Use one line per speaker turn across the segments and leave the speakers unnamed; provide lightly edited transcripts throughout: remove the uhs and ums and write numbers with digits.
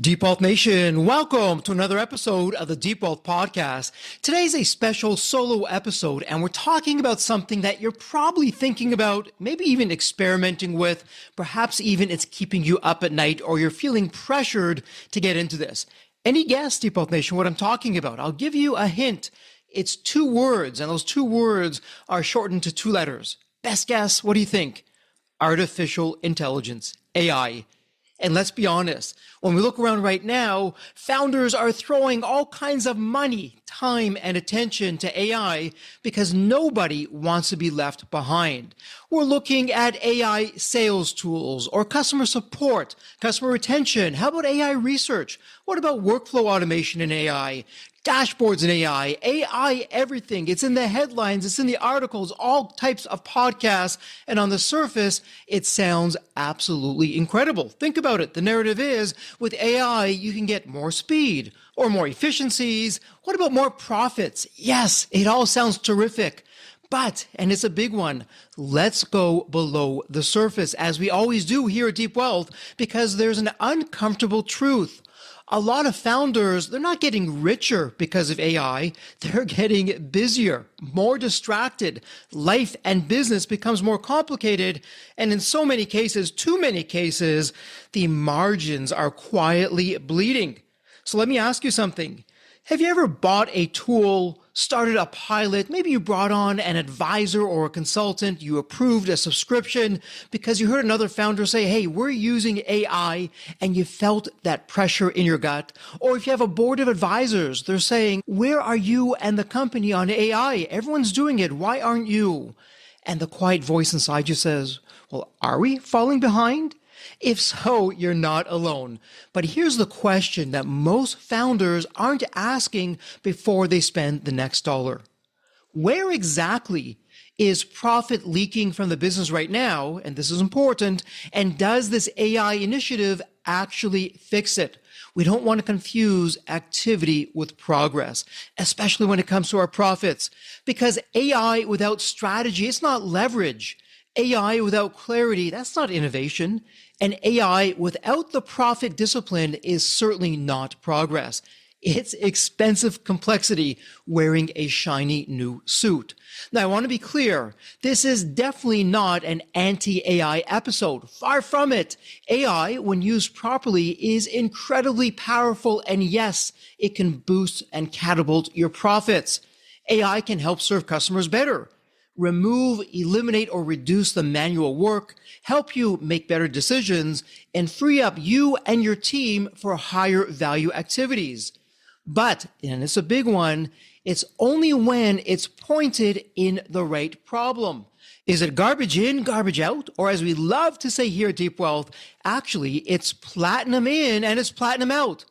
Deep Wealth Nation, welcome to another episode of the Deep Wealth Podcast. Today's a special solo episode, and we're talking about something that you're probably thinking about, maybe even experimenting with. Perhaps even it's keeping you up at night, or you're feeling pressured to get into this. Any guess, Deep Wealth Nation, what I'm talking about? I'll give you a hint. It's two words, and those two words are shortened to two letters. Best guess, what do you think? Artificial intelligence, AI. And let's be honest, when we look around right now, founders are throwing all kinds of money, time, and attention to AI because nobody wants to be left behind. We're looking at AI sales tools or customer support, customer retention. How about AI research? What about workflow automation in AI? Dashboards in AI everything. It's in the headlines, it's in the articles, all types of podcasts. And on the surface, it sounds absolutely incredible. Think about it. The narrative is with AI, you can get more speed or more efficiencies. What about more profits? Yes, it all sounds terrific. But, and it's a big one, let's go below the surface as we always do here at Deep Wealth, because there's an uncomfortable truth. A lot of founders, they're not getting richer because of AI. They're getting busier, more distracted. Life and business becomes more complicated. And in so many cases, too many cases, the margins are quietly bleeding. So let me ask you something. Have you ever bought a tool, started a pilot, maybe you brought on an advisor or a consultant, you approved a subscription because you heard another founder say, hey, we're using AI, and you felt that pressure in your gut? Or if you have a board of advisors, they're saying, where are you and the company on AI? Everyone's doing it. Why aren't you? And the quiet voice inside you says, well, are we falling behind? If so, you're not alone. But here's the question that most founders aren't asking before they spend the next dollar. Where exactly is profit leaking from the business right now? And this is important. And does this AI initiative actually fix it? We don't want to confuse activity with progress, especially when it comes to our profits, because AI without strategy, it's not leverage. AI without clarity, that's not innovation. And AI without the profit discipline is certainly not progress. It's expensive complexity wearing a shiny new suit. Now, I want to be clear. This is definitely not an anti-AI episode. Far from it. AI, when used properly, is incredibly powerful. And yes, it can boost and catapult your profits. AI can help serve customers better, remove, eliminate, or reduce the manual work, help you make better decisions, and free up you and your team for higher value activities. But, and it's a big one, it's only when it's pointed in the right problem. Is it garbage in, garbage out? Or as we love to say here at Deep Wealth, actually, it's platinum in and it's platinum out.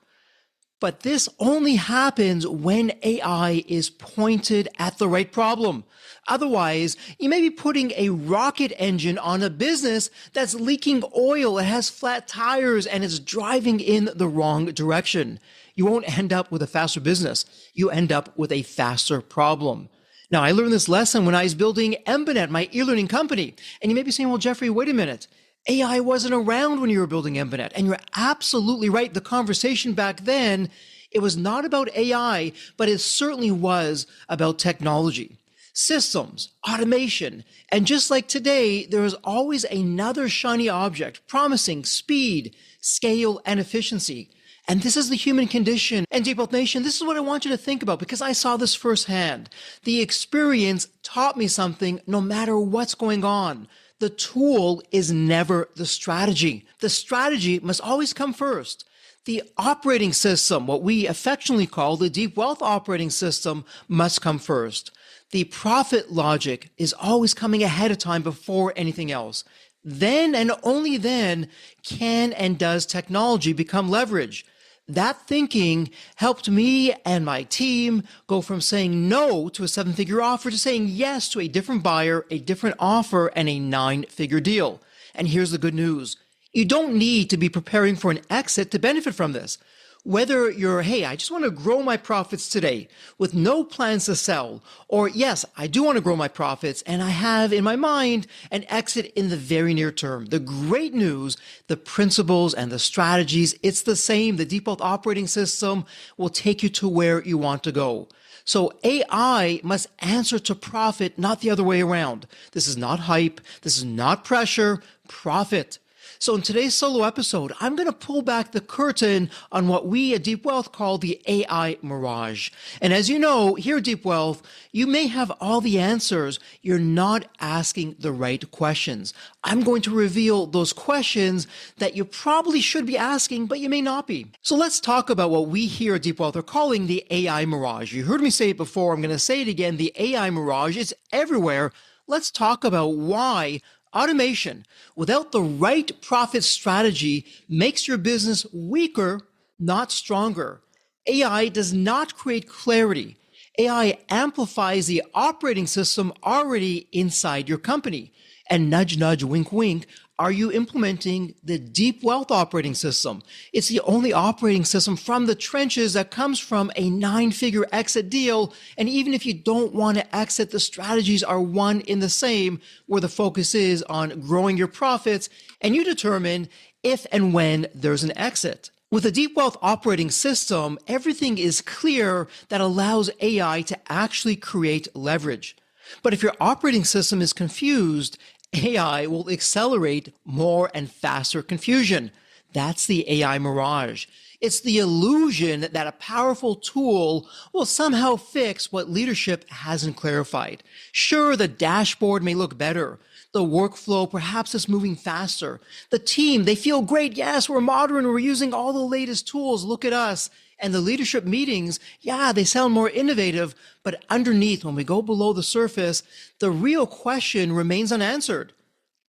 But this only happens when AI is pointed at the right problem. Otherwise, you may be putting a rocket engine on a business that's leaking oil, it has flat tires, and it's driving in the wrong direction. You won't end up with a faster business. You end up with a faster problem. Now, I learned this lesson when I was building Embanet, my e-learning company. And you may be saying, well, Jeffrey, wait a minute. AI wasn't around when you were building Embanet. And you're absolutely right. The conversation back then, it was not about AI, but it certainly was about technology, systems, automation. And just like today, there is always another shiny object promising speed, scale, and efficiency. And this is the human condition. And Deep Wealth Nation, this is what I want you to think about because I saw this firsthand. The experience taught me something no matter what's going on. The tool is never the strategy. The strategy must always come first. The operating system, what we affectionately call the Deep Wealth operating system, must come first. The profit logic is always coming ahead of time before anything else. Then and only then can and does technology become leverage. That thinking helped me and my team go from saying no to a 7-figure offer to saying yes to a different buyer, a different offer, and a 9-figure deal. And here's the good news. You don't need to be preparing for an exit to benefit from this. Whether you're, hey, I just want to grow my profits today with no plans to sell, or yes, I do want to grow my profits and I have in my mind an exit in the very near term. The great news, the principles and the strategies, it's the same. The default operating system will take you to where you want to go. So AI must answer to profit, not the other way around. This is not hype. This is not pressure, profit. So in today's solo episode, I'm going to pull back the curtain on what we at Deep Wealth call the AI Mirage. And as you know, here at Deep Wealth, you may have all the answers. You're not asking the right questions. I'm going to reveal those questions that you probably should be asking, but you may not be. So let's talk about what we here at Deep Wealth are calling the AI Mirage. You heard me say it before. I'm going to say it again. The AI Mirage is everywhere. Let's talk about why automation without the right profit strategy makes your business weaker, not stronger. AI does not create clarity. AI amplifies the operating system already inside your company. And nudge, nudge, wink, wink, are you implementing the Deep Wealth operating system? It's the only operating system from the trenches that comes from a 9-figure exit deal. And even if you don't want to exit, the strategies are one in the same, where the focus is on growing your profits, and you determine if and when there's an exit. With a Deep Wealth operating system, everything is clear that allows AI to actually create leverage. But if your operating system is confused, AI will accelerate more and faster confusion. That's the AI Mirage. It's the illusion that a powerful tool will somehow fix what leadership hasn't clarified. Sure, the dashboard may look better. The workflow perhaps is moving faster. The team, they feel great. Yes, we're modern. We're using all the latest tools. Look at us. And the leadership meetings, yeah, they sound more innovative, but underneath, when we go below the surface, the real question remains unanswered.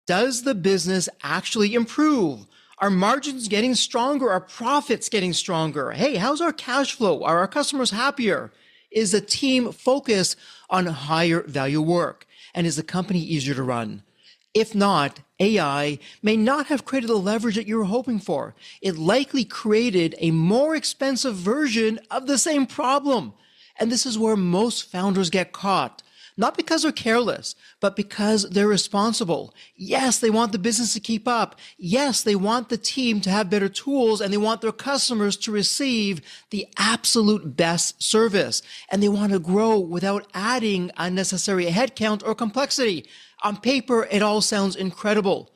Does the business actually improve? Are margins getting stronger? Are profits getting stronger? Hey, how's our cash flow? Are our customers happier? Is the team focused on higher value work? And is the company easier to run? If not, AI may not have created the leverage that you were hoping for. It likely created a more expensive version of the same problem. And this is where most founders get caught. Not because they're careless, but because they're responsible. Yes, they want the business to keep up. Yes, they want the team to have better tools, and they want their customers to receive the absolute best service. And they want to grow without adding unnecessary headcount or complexity. On paper, it all sounds incredible.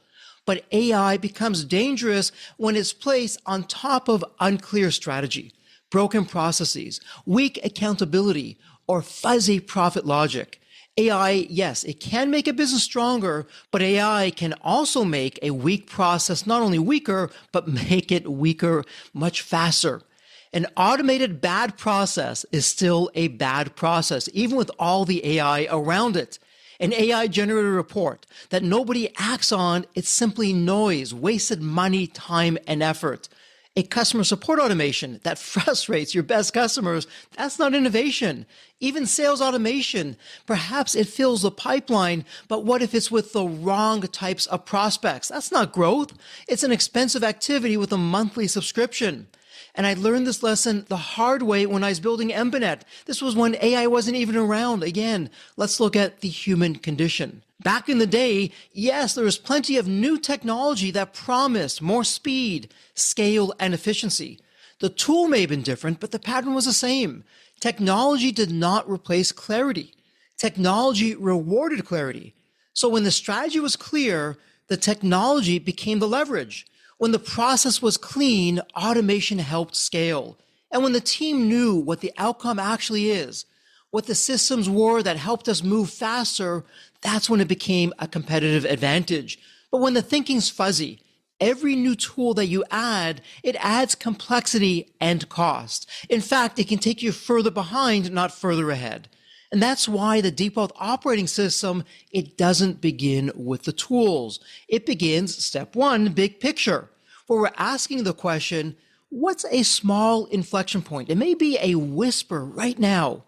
But AI becomes dangerous when it's placed on top of unclear strategy, broken processes, weak accountability, or fuzzy profit logic. AI, yes, it can make a business stronger, but AI can also make a weak process not only weaker, but make it weaker much faster. An automated bad process is still a bad process, even with all the AI around it. An AI-generated report that nobody acts on, it's simply noise, wasted money, time, and effort. A customer support automation that frustrates your best customers, that's not innovation. Even sales automation, perhaps it fills the pipeline, but what if it's with the wrong types of prospects? That's not growth. It's an expensive activity with a monthly subscription. And I learned this lesson the hard way when I was building Embanet. This was when AI wasn't even around. Again, let's look at the human condition. Back in the day, yes, there was plenty of new technology that promised more speed, scale, and efficiency. The tool may have been different, but the pattern was the same. Technology did not replace clarity. Technology rewarded clarity. So when the strategy was clear, the technology became the leverage. When the process was clean, automation helped scale. And when the team knew what the outcome actually is, what the systems were that helped us move faster, that's when it became a competitive advantage. But when the thinking's fuzzy, every new tool that you add, it adds complexity and cost. In fact, it can take you further behind, not further ahead. And that's why the Deep Wealth operating system, it doesn't begin with the tools. It begins, step one, big picture, where we're asking the question, what's a small inflection point? It may be a whisper right now,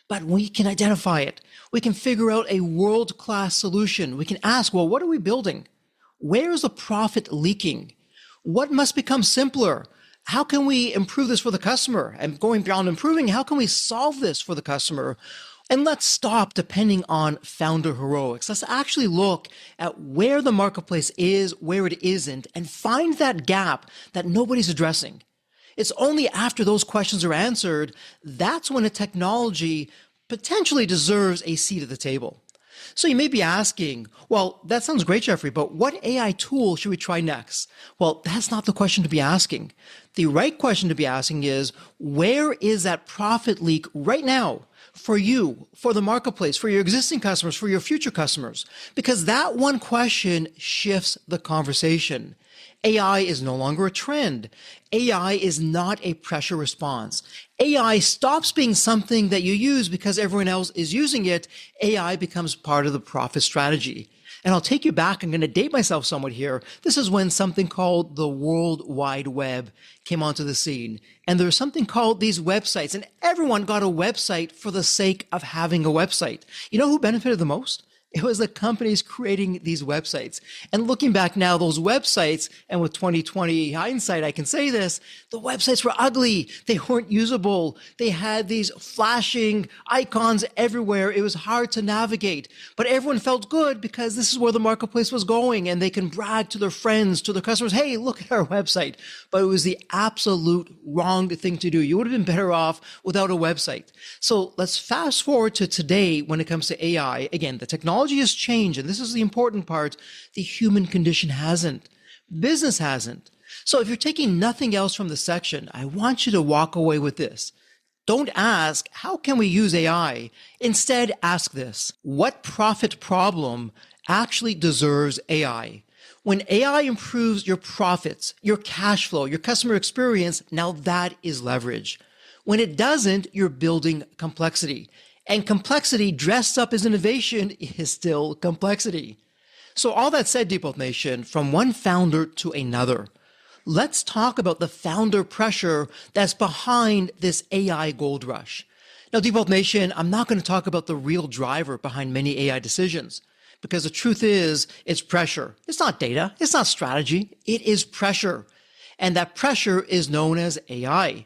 but we can identify it. We can figure out a world-class solution. We can ask, well, what are we building? Where is the profit leaking? What must become simpler? How can we improve this for the customer? And going beyond improving, how can we solve this for the customer? And let's stop depending on founder heroics. Let's actually look at where the marketplace is, where it isn't, and find that gap that nobody's addressing. It's only after those questions are answered, that's when a technology potentially deserves a seat at the table. So you may be asking, well, that sounds great, Jeffrey, but what AI tool should we try next? Well, that's not the question to be asking. The right question to be asking is, where is that profit leak right now for you, for the marketplace, for your existing customers, for your future customers? Because that one question shifts the conversation. AI is no longer a trend. AI is not a pressure response. AI stops being something that you use because everyone else is using it. AI becomes part of the profit strategy. And I'll take you back. I'm going to date myself somewhat here. This is when something called the World Wide Web came onto the scene. And there was something called these websites. And everyone got a website for the sake of having a website. You know who benefited the most? It was the companies creating these websites. And looking back now, those websites, and with 2020 hindsight, I can say this, the websites were ugly. They weren't usable. They had these flashing icons everywhere. It was hard to navigate. But everyone felt good because this is where the marketplace was going, and they can brag to their friends, to their customers, hey, look at our website. But it was the absolute wrong thing to do. You would have been better off without a website. So let's fast forward to today when it comes to AI. Again, the technology has changed, and this is the important part. The human condition hasn't. Business hasn't. So if you're taking nothing else from the section, I want you to walk away with this. Don't ask, how can we use AI? Instead, ask this. What profit problem actually deserves AI? When AI improves your profits, your cash flow, your customer experience, now that is leverage. When it doesn't, you're building complexity. And complexity dressed up as innovation is still complexity. So all that said, Deepwealth Nation, from one founder to another, let's talk about the founder pressure that's behind this AI gold rush. Now, Deepwealth Nation, I'm not going to talk about the real driver behind many AI decisions, because the truth is, it's pressure. It's not data. It's not strategy. It is pressure. And that pressure is known as AI.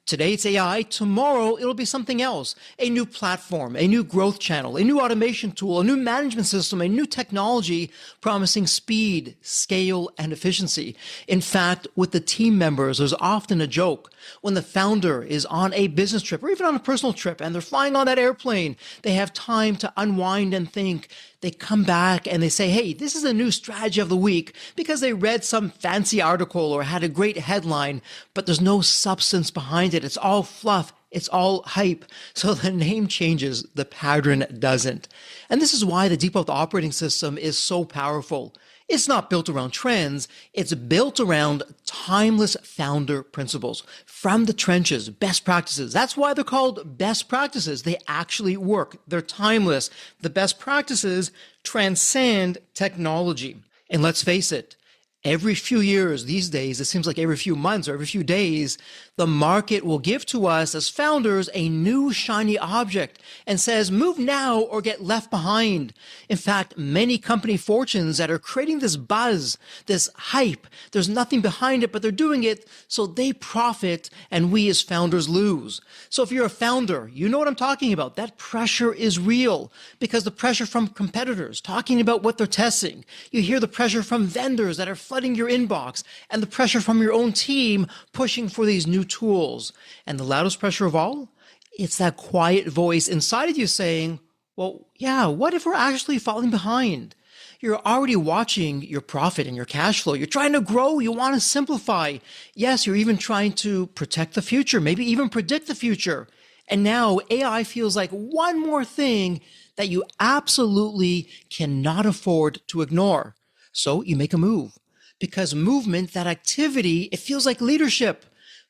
Today it's AI, tomorrow it'll be something else, a new platform, a new growth channel, a new automation tool, a new management system, a new technology promising speed, scale, and efficiency. In fact, with the team members, there's often a joke. When the founder is on a business trip or even on a personal trip and they're flying on that airplane, they have time to unwind and think. They come back and they say, hey, this is a new strategy of the week because they read some fancy article or had a great headline, but there's no substance behind it. It's all fluff. It's all hype. So the name changes, the pattern doesn't. And this is why the Deepwealth operating system is so powerful. It's not built around trends. It's built around timeless founder principles from the trenches, best practices. That's why they're called best practices. They actually work. They're timeless. The best practices transcend technology. And let's face it, every few years these days, it seems like every few months or every few days, the market will give to us as founders a new shiny object and says, move now or get left behind. In fact, many company fortunes that are creating this buzz, this hype, there's nothing behind it, but they're doing it so they profit and we as founders lose. So if you're a founder, you know what I'm talking about. That pressure is real because the pressure from competitors talking about what they're testing. You hear the pressure from vendors that are flooding your inbox and the pressure from your own team pushing for these new tools. And the loudest pressure of all, it's that quiet voice inside of you saying, well, yeah, what if we're actually falling behind? You're already watching your profit and your cash flow. You're trying to grow. You want to simplify. Yes, you're even trying to protect the future, maybe even predict the future. And now AI feels like one more thing that you absolutely cannot afford to ignore. So you make a move. Because movement, that activity, it feels like leadership.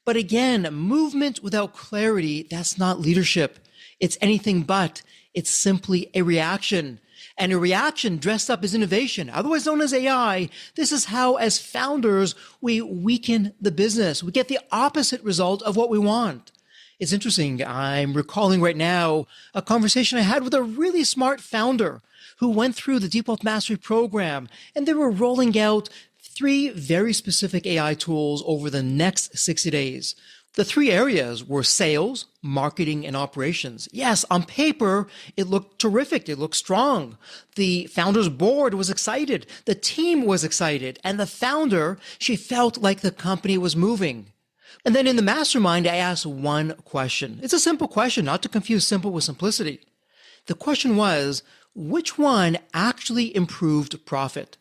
But again, movement without clarity, that's not leadership. It's anything but. It's simply a reaction. And a reaction dressed up as innovation, otherwise known as AI. This is how, as founders, we weaken the business. We get the opposite result of what we want. It's interesting. I'm recalling right now a conversation I had with a really smart founder who went through the Deepwealth Mastery program, and they were rolling out three very specific AI tools over the next 60 days. The three areas were sales, marketing, and operations. Yes, on paper, it looked terrific. It looked strong. The founder's board was excited. The team was excited. And the founder, she felt like the company was moving. And then in the mastermind, I asked one question. It's a simple question, not to confuse simple with simplicity. The question was, which one actually improved profit?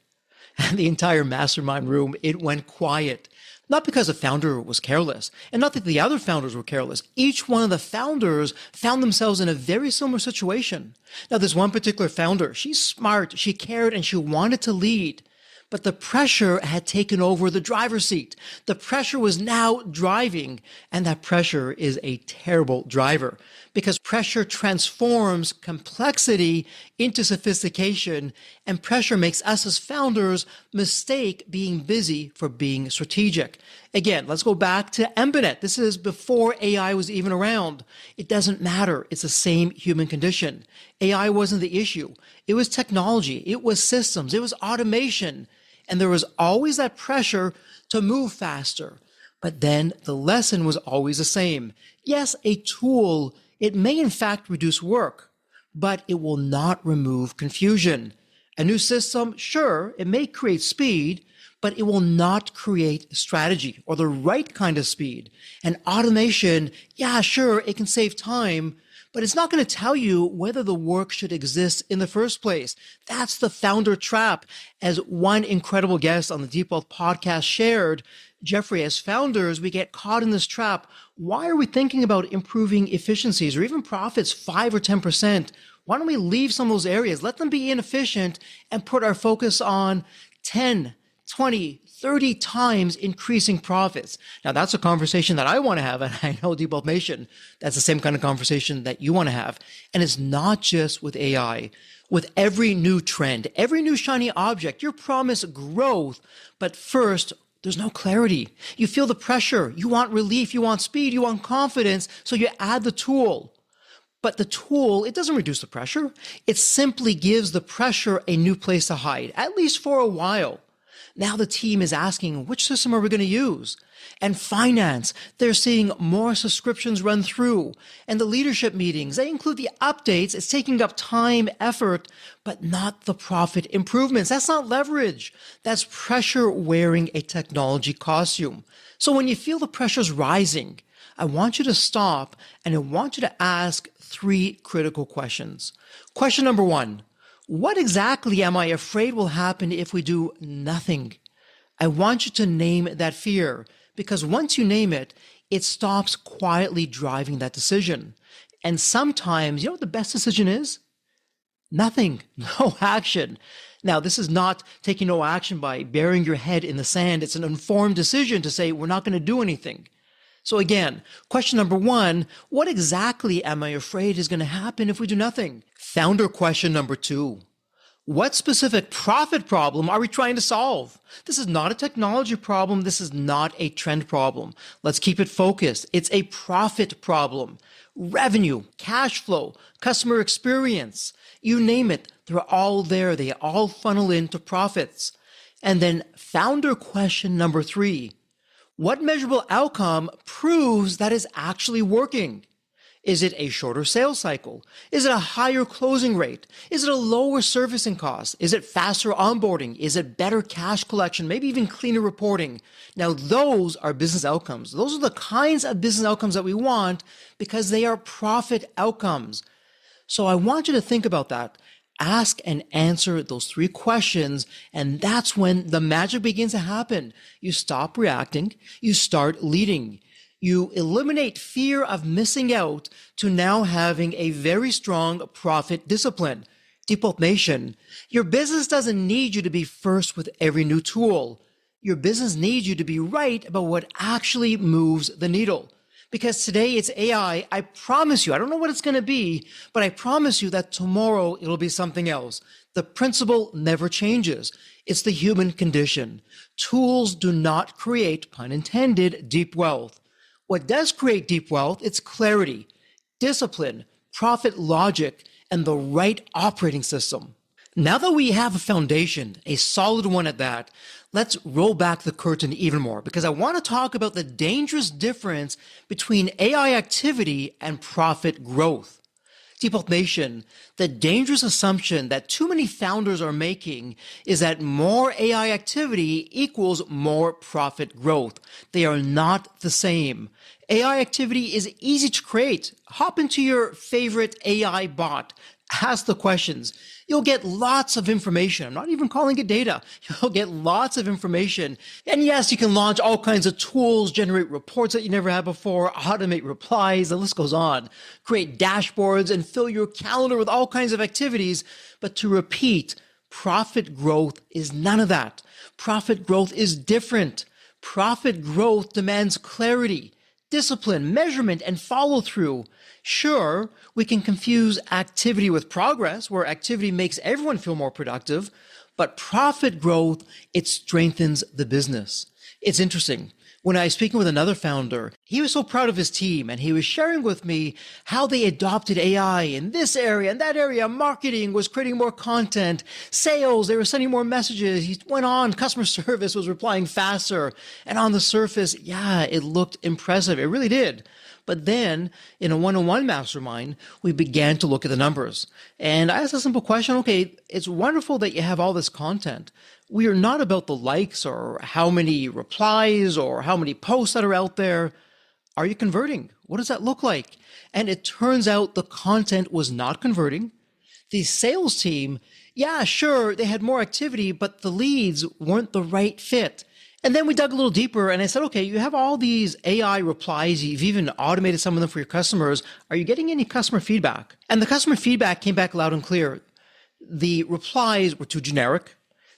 And the entire mastermind room, it went quiet. Not because the founder was careless, and not that the other founders were careless. Each one of the founders found themselves in a very similar situation. Now, this one particular founder, she's smart, she cared, and she wanted to lead. But the pressure had taken over the driver's seat. The pressure was now driving, and that pressure is a terrible driver because pressure transforms complexity into sophistication, and pressure makes us as founders mistake being busy for being strategic. Again, let's go back to Embedded. This is before AI was even around. It doesn't matter. It's the same human condition. AI wasn't the issue. It was technology. It was systems. It was automation. And there was always that pressure to move faster. But then the lesson was always the same. Yes, a tool, it may in fact reduce work, but it will not remove confusion. A new system, sure, it may create speed, but it will not create strategy or the right kind of speed. And automation, yeah, sure, it can save time, but it's not going to tell you whether the work should exist in the first place. That's the founder trap. As one incredible guest on the Deep Wealth podcast shared, Jeffrey, as founders, we get caught in this trap. Why are we thinking about improving efficiencies or even profits 5 or 10%? Why don't we leave some of those areas, let them be inefficient, and put our focus on 10, 20, 30 times increasing profits? Now, that's a conversation that I want to have, and I know Deep Wealth Nation, that's the same kind of conversation that you want to have. And it's not just with AI. With every new trend, every new shiny object, you're promised growth, but first, there's no clarity. You feel the pressure. You want relief. You want speed. You want confidence. So you add the tool. But the tool, it doesn't reduce the pressure. It simply gives the pressure a new place to hide, at least for a while. Now the team is asking, which system are we going to use? And finance, they're seeing more subscriptions run through. And the leadership meetings, they include the updates. It's taking up time, effort, but not the profit improvements. That's not leverage. That's pressure wearing a technology costume. So when you feel the pressure's rising, I want you to stop and I want you to ask three critical questions. Question number one. What exactly am I afraid will happen if we do nothing? I want you to name that fear because once you name it, it stops quietly driving that decision. And sometimes, you know what the best decision is? Nothing, no action. Now, this is not taking no action by burying your head in the sand. It's an informed decision to say, we're not going to do anything. So again, question number one, what exactly am I afraid is going to happen if we do nothing? Founder question number two, what specific profit problem are we trying to solve? This is not a technology problem. This is not a trend problem. Let's keep it focused. It's a profit problem. Revenue, cash flow, customer experience, you name it, they're all there. They all funnel into profits. And then founder question number three, what measurable outcome proves that is actually working? Is it a shorter sales cycle? Is it a higher closing rate? Is it a lower servicing cost? Is it faster onboarding? Is it better cash collection? Maybe even cleaner reporting? Now, those are business outcomes. Those are the kinds of business outcomes that we want because they are profit outcomes. So I want you to think about that. Ask and answer those three questions, and that's when the magic begins to happen. You stop reacting, you start leading. You eliminate fear of missing out to now having a very strong profit discipline. Deep Wealth Nation, your business doesn't need you to be first with every new tool. Your business needs you to be right about what actually moves the needle. Because today it's AI, I promise you, I don't know what it's going to be, but I promise you that tomorrow it'll be something else. The principle never changes. It's the human condition. Tools do not create, pun intended, deep wealth. What does create deep wealth? It's clarity, discipline, profit logic, and the right operating system. Now that we have a foundation, a solid one at that, let's roll back the curtain even more because I want to talk about the dangerous difference between AI activity and profit growth. Deep Nation, the dangerous assumption that too many founders are making is that more AI activity equals more profit growth. They are not the same. AI activity is easy to create. Hop into your favorite AI bot. Ask the questions. You'll get lots of information. I'm not even calling it data. You'll get lots of information. And yes, you can launch all kinds of tools, generate reports that you never had before, automate replies, the list goes on, create dashboards and fill your calendar with all kinds of activities. But to repeat, profit growth is none of that. Profit growth is different. Profit growth demands clarity, discipline, measurement, and follow through. Sure, we can confuse activity with progress, where activity makes everyone feel more productive, but profit growth, it strengthens the business. It's interesting. When I was speaking with another founder, he was so proud of his team and he was sharing with me how they adopted AI in this area and that area. Marketing was creating more content, sales, they were sending more messages. He went on, customer service was replying faster. And on the surface, yeah, it looked impressive. It really did. But then in a one-on-one mastermind, we began to look at the numbers. And I asked a simple question. Okay, it's wonderful that you have all this content. We are not about the likes or how many replies or how many posts that are out there. Are you converting? What does that look like? And it turns out the content was not converting. The sales team, yeah, sure, they had more activity, but the leads weren't the right fit. And then we dug a little deeper and I said, okay, you have all these AI replies. You've even automated some of them for your customers. Are you getting any customer feedback? And the customer feedback came back loud and clear. The replies were too generic.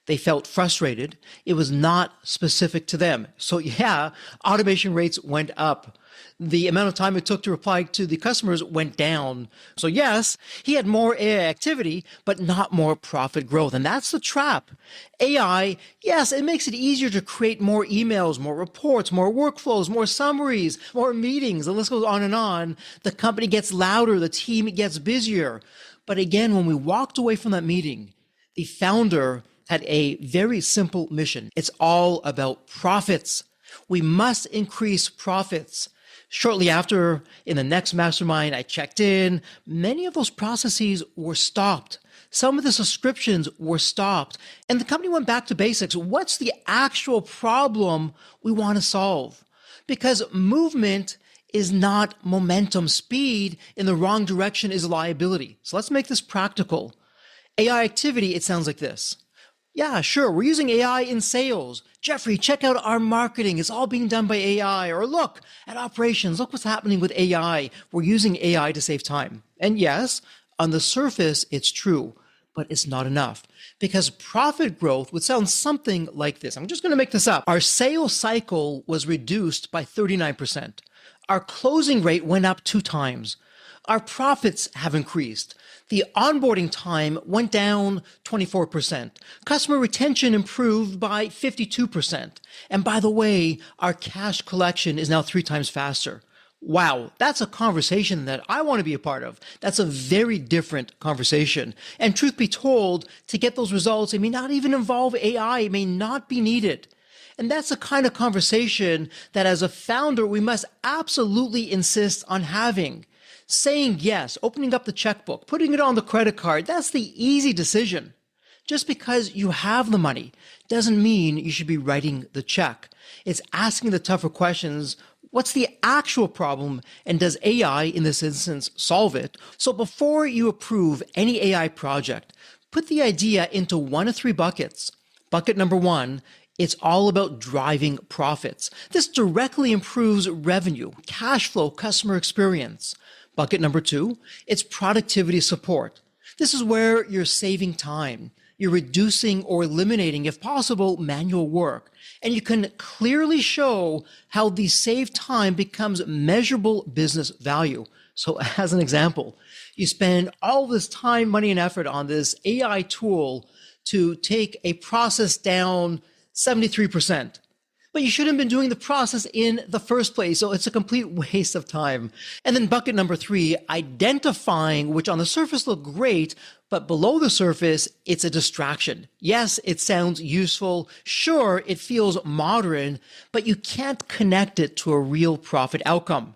They felt frustrated. It was not specific to them. So yeah, automation rates went up. The amount of time it took to reply to the customers went down. So yes, he had more AI activity, but not more profit growth. And that's the trap. AI, yes, it makes it easier to create more emails, more reports, more workflows, more summaries, more meetings. The list goes on and on. The company gets louder. The team gets busier. But again, when we walked away from that meeting, the founder had a very simple mission. It's all about profits. We must increase profits. Shortly after, in the next mastermind, I checked in. Many of those processes were stopped. Some of the subscriptions were stopped. And the company went back to basics. What's the actual problem we want to solve? Because movement is not momentum. Speed in the wrong direction is liability. So let's make this practical. AI activity, it sounds like this. Yeah, sure. We're using AI in sales. Jeffrey, check out our marketing. It's all being done by AI. Or look at operations. Look what's happening with AI. We're using AI to save time. And yes, on the surface, it's true, but it's not enough because profit growth would sound something like this. I'm just going to make this up. Our sales cycle was reduced by 39%. Our closing rate went up 2 times. Our profits have increased. The onboarding time went down 24%. Customer retention improved by 52%. And by the way, our cash collection is now 3 times faster. Wow, that's a conversation that I want to be a part of. That's a very different conversation. And truth be told, to get those results, it may not even involve AI. It may not be needed. And that's the kind of conversation that as a founder, we must absolutely insist on having. Saying yes, opening up the checkbook, putting it on the credit card, that's the easy decision. Just because you have the money doesn't mean you should be writing the check. It's asking the tougher questions. What's the actual problem? And does AI, in this instance, solve it? So before you approve any AI project, put the idea into 1 of 3 buckets. Bucket number 1, it's all about driving profits. This directly improves revenue, cash flow, customer experience. Bucket number 2, it's productivity support. This is where you're saving time. You're reducing or eliminating, if possible, manual work. And you can clearly show how the saved time becomes measurable business value. So as an example, you spend all this time, money, and effort on this AI tool to take a process down 73%. but you shouldn't have been doing the process in the first place. So it's a complete waste of time. And then bucket number 3, identifying, which on the surface look great, but below the surface, it's a distraction. Yes, it sounds useful. Sure, it feels modern, but you can't connect it to a real profit outcome.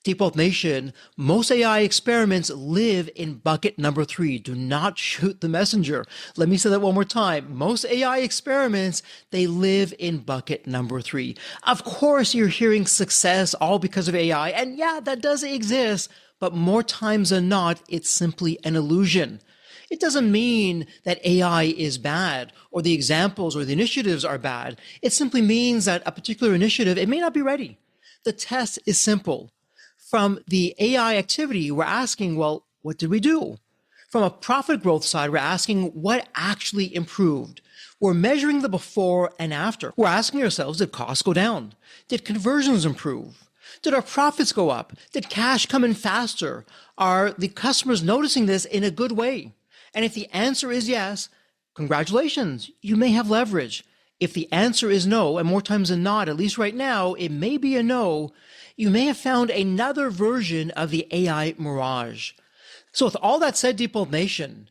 Deep Wealth Nation, most AI experiments live in bucket number 3. Do not shoot the messenger. Let me say that one more time. Most AI experiments, they live in bucket number 3. Of course, you're hearing success all because of AI, and yeah, that does exist, but more times than not, it's simply an illusion. It doesn't mean that AI is bad or the examples or the initiatives are bad. It simply means that a particular initiative, it may not be ready. The test is simple. From the AI activity, we're asking, well, what did we do? From a profit growth side, we're asking what actually improved. We're measuring the before and after. We're asking ourselves, did costs go down? Did conversions improve? Did our profits go up? Did cash come in faster? Are the customers noticing this in a good way? And if the answer is yes, congratulations, you may have leverage. If the answer is no, and more times than not, at least right now, it may be a no, you may have found another version of the AI Mirage. So with all that said, Deep Wealth Nation,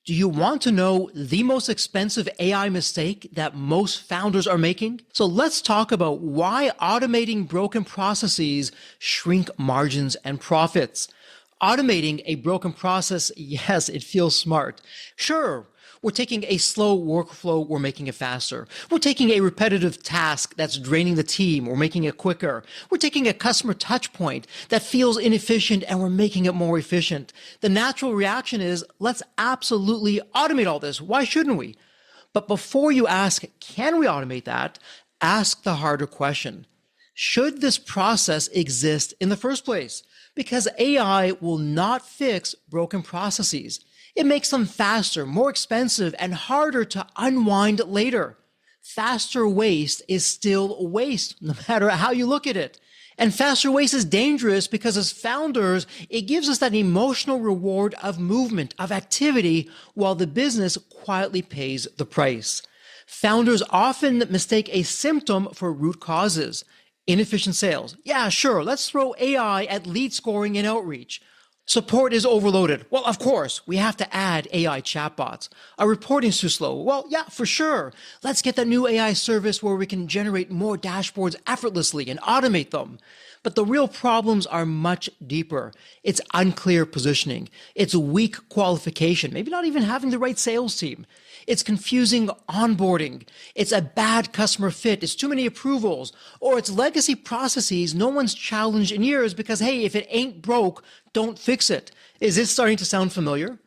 do you want to know the most expensive AI mistake that most founders are making? So let's talk about why automating broken processes shrink margins and profits. Automating a broken process, yes, it feels smart. Sure, we're taking a slow workflow, we're making it faster. We're taking a repetitive task that's draining the team, we're making it quicker. We're taking a customer touch point that feels inefficient and we're making it more efficient. The natural reaction is, let's absolutely automate all this. Why shouldn't we? But before you ask, can we automate that? Ask the harder question. Should this process exist in the first place? Because AI will not fix broken processes. It makes them faster, more expensive, and harder to unwind later. Faster waste is still waste, no matter how you look at it. And faster waste is dangerous because as founders, it gives us that emotional reward of movement, of activity, while the business quietly pays the price. Founders often mistake a symptom for root causes. Inefficient sales. Yeah, sure, let's throw AI at lead scoring and outreach. Support is overloaded. Well, of course, we have to add AI chatbots. Our reporting is too slow. Well, yeah, for sure. Let's get that new AI service where we can generate more dashboards effortlessly and automate them. But the real problems are much deeper. It's unclear positioning. It's weak qualification, maybe not even having the right sales team. It's confusing onboarding. It's a bad customer fit. It's too many approvals. Or it's legacy processes no one's challenged in years because, hey, if it ain't broke, don't fix it. Is this starting to sound familiar?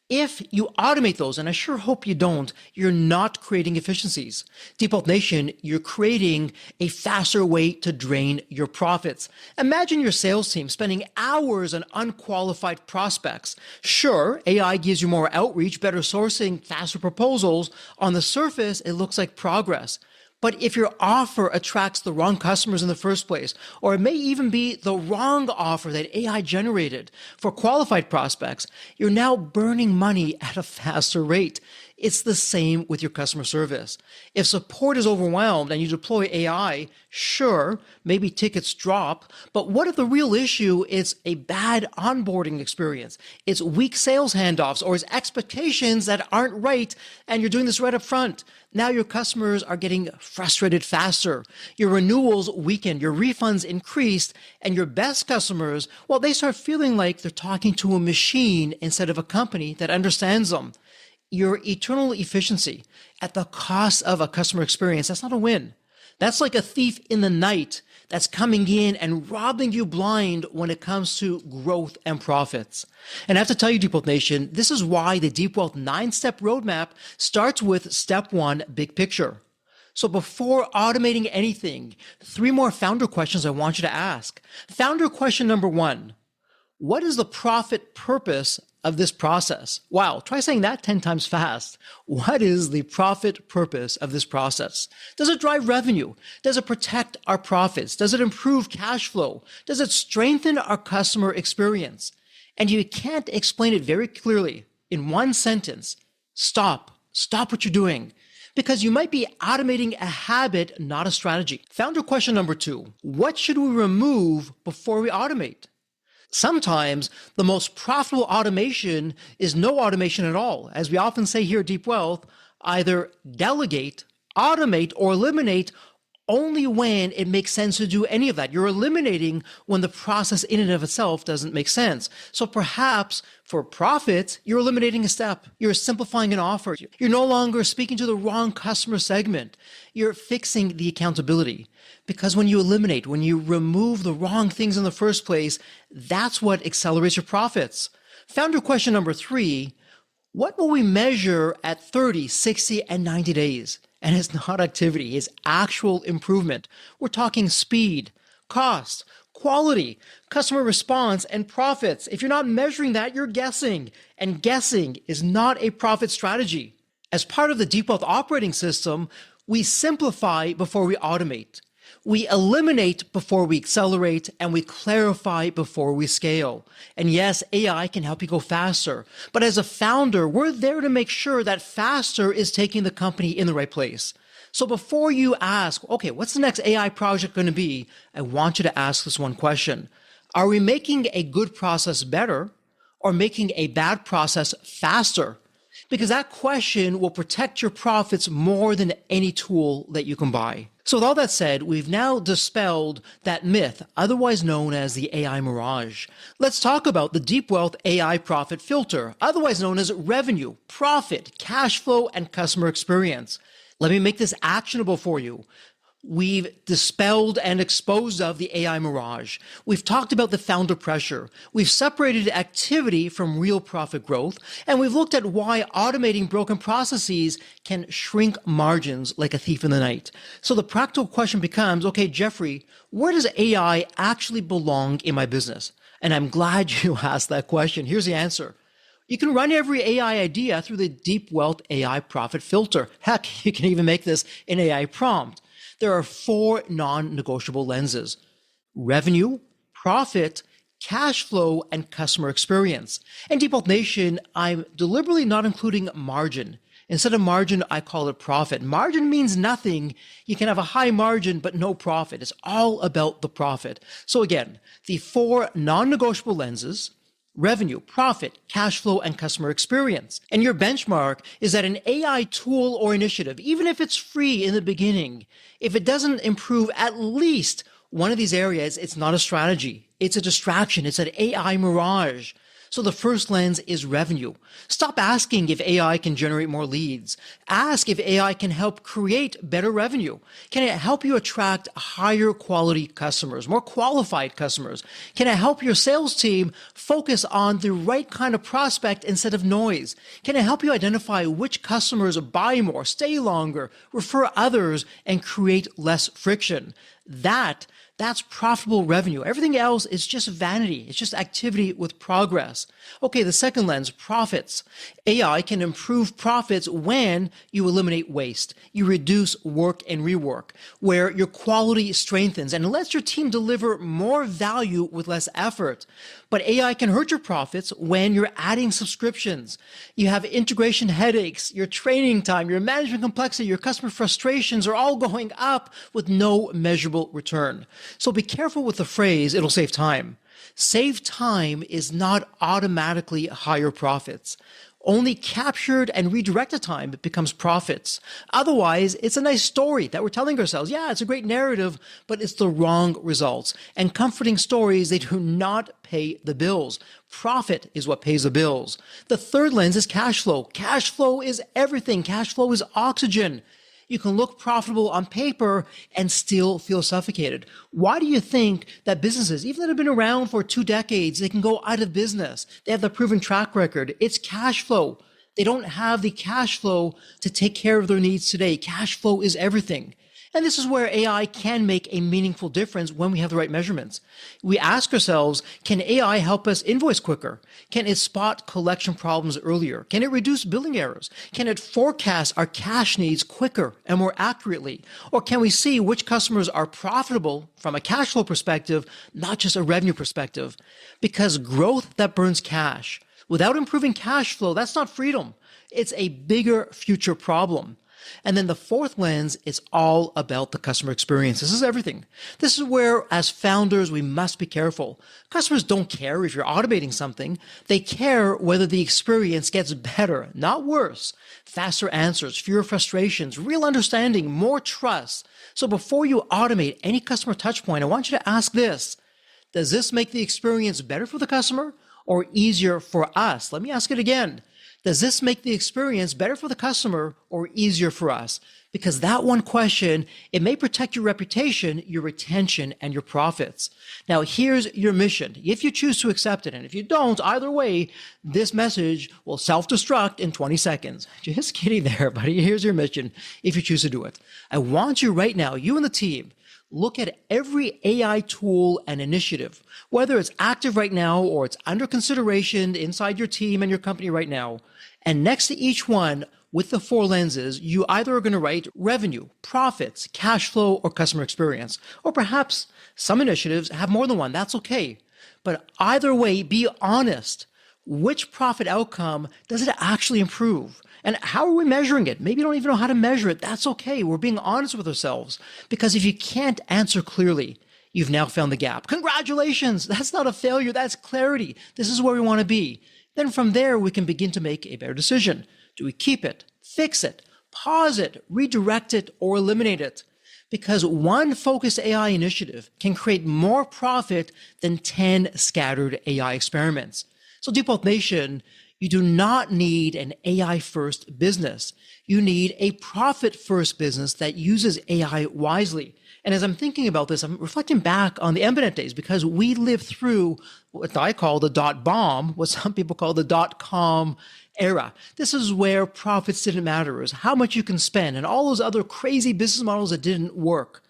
If you automate those, and I sure hope you don't, you're not creating efficiencies. Deep Wealth Nation, you're creating a faster way to drain your profits. Imagine your sales team spending hours on unqualified prospects. Sure, AI gives you more outreach, better sourcing, faster proposals. On the surface, it looks like progress. But if your offer attracts the wrong customers in the first place, or it may even be the wrong offer that AI generated for qualified prospects, you're now burning money at a faster rate. It's the same with your customer service. If support is overwhelmed and you deploy AI, sure, maybe tickets drop, but what if the real issue is a bad onboarding experience? It's weak sales handoffs or it's expectations that aren't right and you're doing this right up front. Now your customers are getting frustrated faster. Your renewals weaken, your refunds increased, and your best customers, well, they start feeling like they're talking to a machine instead of a company that understands them. Your eternal efficiency at the cost of a customer experience, that's not a win. That's like a thief in the night that's coming in and robbing you blind when it comes to growth and profits. And I have to tell you, Deep Wealth Nation, this is why the Deep Wealth 9-step roadmap starts with step 1, big picture. So before automating anything, 3 more founder questions I want you to ask. Founder question number 1, what is the profit purpose of this process? Wow, try saying that 10 times fast. What is the profit purpose of this process? Does it drive revenue? Does it protect our profits? Does it improve cash flow? Does it strengthen our customer experience? And you can't explain it very clearly in one sentence. Stop what you're doing. because you might be automating a habit, not a strategy. Founder question number 2, what should we remove before we automate? Sometimes the most profitable automation is no automation at all. As we often say here at Deep Wealth, either delegate, automate, or eliminate only when it makes sense to do any of that. You're eliminating when the process in and of itself doesn't make sense. So perhaps for profits, you're eliminating a step. You're simplifying an offer. You're no longer speaking to the wrong customer segment. You're fixing the accountability. Because when you eliminate, when you remove the wrong things in the first place, that's what accelerates your profits. Founder question number 3, what will we measure at 30, 60, and 90 days? And it's not activity, it's actual improvement. We're talking speed, cost, quality, customer response, and profits. If you're not measuring that, you're guessing. And guessing is not a profit strategy. As part of the Deep Wealth operating system, we simplify before we automate. We eliminate before we accelerate, and we clarify before we scale. And yes, AI can help you go faster. But as a founder, we're there to make sure that faster is taking the company in the right place. So before you ask, okay, what's the next AI project going to be? I want you to ask this one question. Are we making a good process better or making a bad process faster? Because that question will protect your profits more than any tool that you can buy. So with all that said, we've now dispelled that myth, otherwise known as the AI Mirage. Let's talk about the Deep Wealth AI profit filter, otherwise known as revenue, profit, cash flow, and customer experience. Let me make this actionable for you. We've dispelled and exposed of the AI Mirage. We've talked about the founder pressure. We've separated activity from real profit growth. And we've looked at why automating broken processes can shrink margins like a thief in the night. So the practical question becomes, okay, Jeffrey, where does AI actually belong in my business? And I'm glad you asked that question. Here's the answer. You can run every AI idea through the Deep Wealth AI profit filter. Heck, you can even make this an AI prompt. There are 4 non-negotiable lenses: revenue, profit, cash flow, and customer experience. And Deep Wealth Nation, I'm deliberately not including margin. Instead of margin, I call it profit. Margin means nothing. You can have a high margin, but no profit. It's all about the profit. So again, the 4 non-negotiable lenses: revenue, profit, cash flow, and customer experience. And your benchmark is that an AI tool or initiative, even if it's free in the beginning, if it doesn't improve at least one of these areas, it's not a strategy. It's a distraction. It's an AI mirage. So the first lens is revenue. Stop asking if AI can generate more leads. Ask if AI can help create better revenue. Can it help you attract higher quality customers, more qualified customers? Can it help your sales team focus on the right kind of prospect instead of noise? Can it help you identify which customers buy more, stay longer, refer others, and create less friction? That's profitable revenue. Everything else is just vanity. It's just activity with progress. Okay, the second lens, profits. AI can improve profits when you eliminate waste, you reduce work and rework, where your quality strengthens and lets your team deliver more value with less effort. But AI can hurt your profits when you're adding subscriptions. You have integration headaches, your training time, your management complexity, your customer frustrations are all going up with no measurable return. So be careful with the phrase, it'll save time. Save time is not automatically higher profits. Only captured and redirected time becomes profits. Otherwise, it's a nice story that we're telling ourselves. Yeah, it's a great narrative, but it's the wrong results. And comforting stories, they do not pay the bills. Profit is what pays the bills. The third lens is cash flow. Cash flow is everything. Cash flow is oxygen. You can look profitable on paper and still feel suffocated. Why do you think that businesses, even that have been around for 2 decades, they can go out of business? They have the proven track record. It's cash flow. They don't have the cash flow to take care of their needs today. Cash flow is everything. And this is where AI can make a meaningful difference when we have the right measurements. We ask ourselves, can AI help us invoice quicker? Can it spot collection problems earlier? Can it reduce billing errors? Can it forecast our cash needs quicker and more accurately? Or can we see which customers are profitable from a cash flow perspective, not just a revenue perspective? Because growth that burns cash, without improving cash flow, that's not freedom. It's a bigger future problem. And then the fourth lens is all about the customer experience. This is everything. This is where, as founders, we must be careful. Customers don't care if you're automating something. They care whether the experience gets better, not worse. Faster answers, fewer frustrations, real understanding, more trust. So before you automate any customer touch point, I want you to ask this. Does this make the experience better for the customer or easier for us? Let me ask it again. Does this make the experience better for the customer or easier for us? Because that one question, it may protect your reputation, your retention, and your profits. Now, here's your mission. If you choose to accept it, and if you don't, either way, this message will self-destruct in 20 seconds. Just kidding there, buddy. Here's your mission if you choose to do it. I want you right now, you and the team, look at every AI tool and initiative, whether it's active right now or it's under consideration inside your team and your company right now. And next to each one, with the four lenses, you either are going to write revenue, profits, cash flow, or customer experience. Or perhaps some initiatives have more than one. That's okay. But either way, be honest. Which profit outcome does it actually improve? And how are we measuring it? Maybe you don't even know how to measure it. That's okay. We're being honest with ourselves. Because if you can't answer clearly, you've now found the gap. Congratulations. That's not a failure. That's clarity. This is where we want to be. Then from there, we can begin to make a better decision. Do we keep it, fix it, pause it, redirect it, or eliminate it? Because one focused AI initiative can create more profit than 10 scattered AI experiments. So Deep Wealth Nation, you do not need an AI-first business. You need a profit-first business that uses AI wisely. And as I'm thinking about this, I'm reflecting back on the Embedded days because we lived through what I call the dot bomb, what some people call the dot-com era. This is where profits didn't matter. It was how much you can spend and all those other crazy business models that didn't work.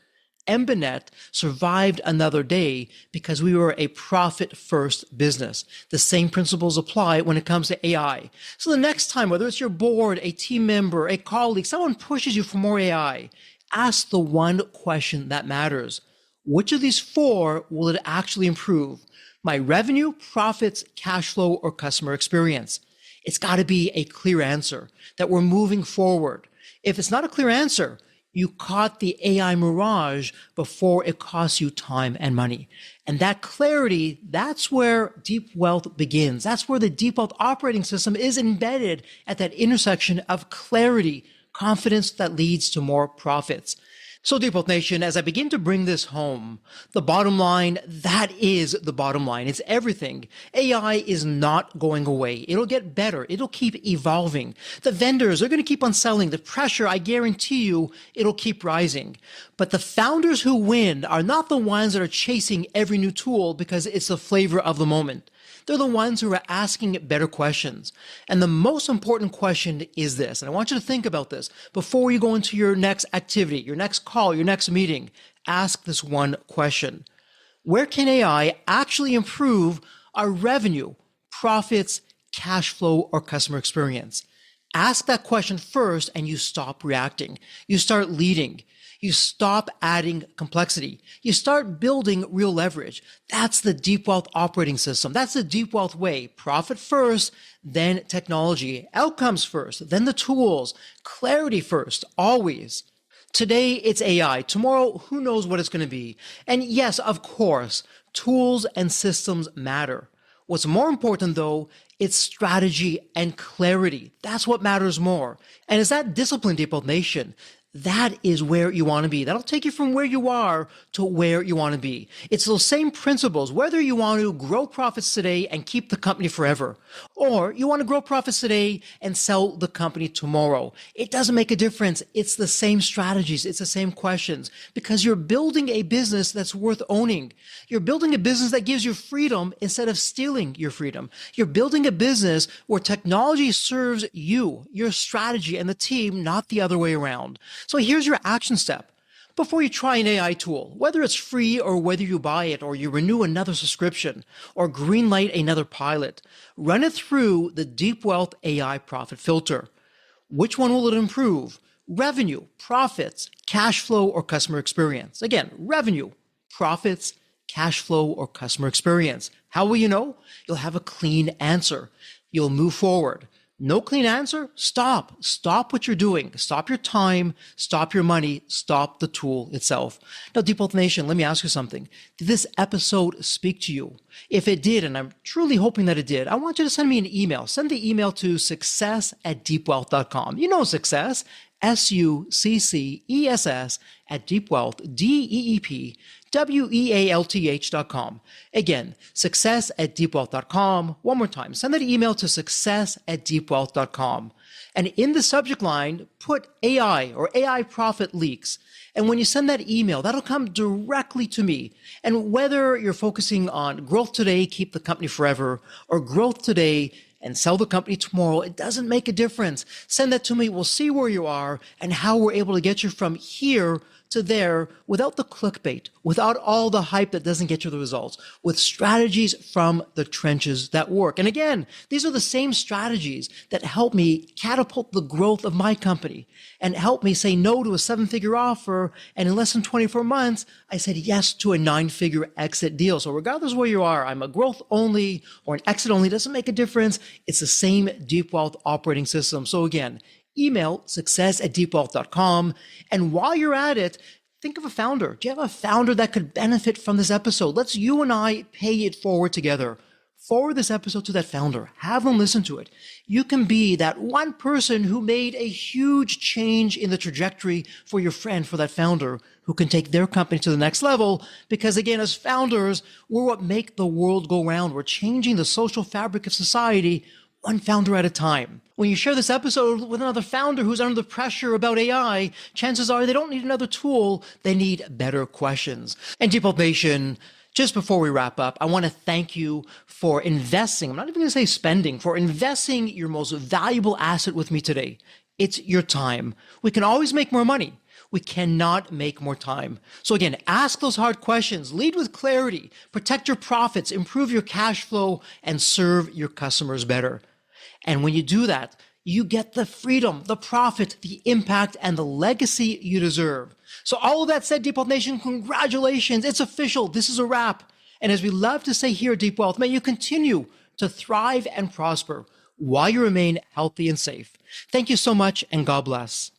Embedded survived another day because we were a profit-first business. The same principles apply when it comes to AI. So the next time, whether it's your board, a team member, a colleague, someone pushes you for more AI, ask the one question that matters. Which of these four will it actually improve? My revenue, profits, cash flow, or customer experience? It's got to be a clear answer that we're moving forward. If it's not a clear answer, you caught the AI Mirage before it costs you time and money. And that clarity, that's where deep wealth begins. That's where the deep wealth operating system is embedded at that intersection of clarity, confidence that leads to more profits. So Deep Wealth Nation, as I begin to bring this home, the bottom line, that is the bottom line. It's everything. AI is not going away. It'll get better. It'll keep evolving. The vendors are going to keep on selling. The pressure, I guarantee you, it'll keep rising. But the founders who win are not the ones that are chasing every new tool because it's the flavor of the moment. They're the ones who are asking better questions. And the most important question is this, and I want you to think about this before you go into your next activity, your next call, your next meeting. Ask this one question. Where can AI actually improve our revenue, profits, cash flow, or customer experience? Ask that question first and you stop reacting. You start leading. You stop adding complexity. You start building real leverage. That's the deep wealth operating system. That's the deep wealth way. Profit first, then technology. Outcomes first, then the tools. Clarity first, always. Today, it's AI. Tomorrow, who knows what it's going to be. And yes, of course, tools and systems matter. What's more important, though, it's strategy and clarity. That's what matters more. And it's that discipline, Deep Wealth Nation. That is where you want to be. That'll take you from where you are to where you want to be. It's those same principles, whether you want to grow profits today and keep the company forever, or you want to grow profits today and sell the company tomorrow. It doesn't make a difference. It's the same strategies. It's the same questions because you're building a business that's worth owning. You're building a business that gives you freedom instead of stealing your freedom. You're building a business where technology serves you, your strategy, and the team, not the other way around. So here's your action step. Before you try an AI tool, whether it's free or whether you buy it or you renew another subscription or greenlight another pilot, run it through the Deep Wealth AI profit filter. Which one will it improve? Revenue, profits, cash flow, or customer experience? Again, revenue, profits, cash flow, or customer experience. How will you know? You'll have a clean answer. You'll move forward. No clean answer? Stop. Stop what you're doing. Stop your time. Stop your money. Stop the tool itself. Now, Deep Wealth Nation, let me ask you something. Did this episode speak to you? If it did, and I'm truly hoping that it did, I want you to send me an email. Send the email to success@deepwealth.com. You know success. SUCCESS at deepwealth, DEEPWEALTH.com. Again, success@deepwealth.com. One more time, send that email to success@deepwealth.com. And in the subject line, put AI or AI profit leaks. And when you send that email, that'll come directly to me. And whether you're focusing on growth today, keep the company forever, or growth today, and sell the company tomorrow, it doesn't make a difference. Send that to me. We'll see where you are and how we're able to get you from here to there without the clickbait, without all the hype that doesn't get you the results, with strategies from the trenches that work. And again, these are the same strategies that help me catapult the growth of my company and help me say no to a 7-figure offer. And in less than 24 months, I said yes to a 9-figure exit deal. So regardless of where you are, I'm a growth only or an exit only, doesn't make a difference. It's the same Deep Wealth operating system. So again, email success@deepwealth.com. And while you're at it, think of a founder. Do you have a founder that could benefit from this episode? Let's you and I pay it forward together. Forward this episode to that founder. Have them listen to it. You can be that one person who made a huge change in the trajectory for your friend, for that founder who can take their company to the next level. Because again, as founders, we're what make the world go round. We're changing the social fabric of society one founder at a time. When you share this episode with another founder who's under the pressure about AI, chances are they don't need another tool. They need better questions. And Deep Wealth Nation, just before we wrap up, I want to thank you for investing. I'm not even going to say spending, for investing your most valuable asset with me today. It's your time. We can always make more money. We cannot make more time. So again, ask those hard questions, lead with clarity, protect your profits, improve your cash flow, and serve your customers better. And when you do that, you get the freedom, the profit, the impact, and the legacy you deserve. So all of that said, Deep Wealth Nation, congratulations. It's official. This is a wrap. And as we love to say here at Deep Wealth, may you continue to thrive and prosper while you remain healthy and safe. Thank you so much, and God bless.